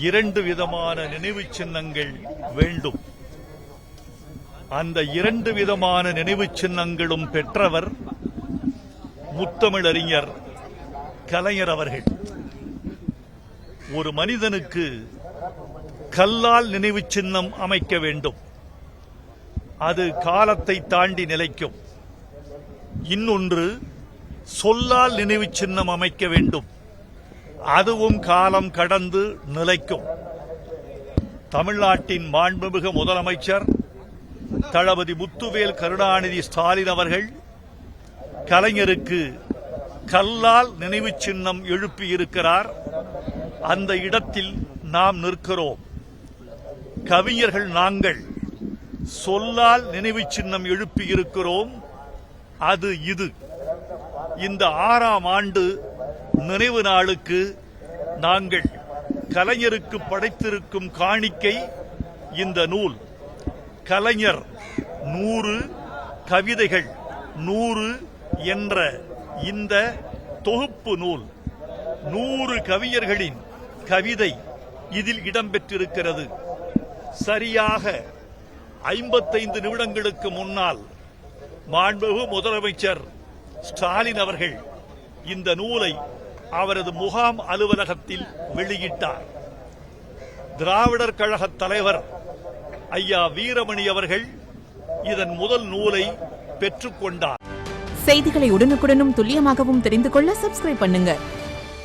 2 விதமான நினைவு சின்னங்கள் வேண்டும். அந்த 2 விதமான நினைவு சின்னங்களும் பெற்றவர் முத்தமிழறிஞர் கலைஞர் அவர்கள். ஒரு மனிதனுக்கு கல்லால் நினைவு சின்னம் அமைக்க வேண்டும். அது காலத்தை தாண்டி நிலைக்கும். இன்னொன்று சொல்லால் நினைவு சின்னம் அமைக்க வேண்டும். அதுவும் காலம் கடந்து நிலைக்கும். தமிழ்நாட்டின் மாண்புமிகு முதலமைச்சர் தளபதி முத்துவேல் கருணாநிதி ஸ்டாலின் அவர்கள் கலைஞருக்கு கல்லால் நினைவு சின்னம் எழுப்பியிருக்கிறார். அந்த இடத்தில் நாம் நிற்கிறோம். கவிஞர்கள் நாங்கள் சொல்லால் நினைவு சின்னம் எழுப்பியிருக்கிறோம். அது இது. இந்த 6ஆம் ஆண்டு நினைவு நாளுக்கு நாங்கள் கலைஞருக்கு படைத்திருக்கும் காணிக்கை இந்த நூல். கலைஞர் 100 கவிதைகள் 100 என்ற இந்த தொகுப்பு நூல். 100 கவிஞர்களின் கவிதை இதில் இடம்பெற்றிருக்கிறது. சரியாக 55 நிமிடங்களுக்கு முன்னால் மாண்புமிகு முதலமைச்சர் ஸ்டாலின் அவர்கள் இந்த நூலை அவரது முகாம் அலுவலகத்தில் வெளியிட்டார். திராவிடர் கழக தலைவர் ஐயா வீரமணி அவர்கள் இதன் முதல் நூலை பெற்றுக்கொண்டார். செய்திகளை உடனுக்குடனும் துல்லியமாகவும் தெரிந்து கொள்ள சப்ஸ்கிரைப் பண்ணுங்க.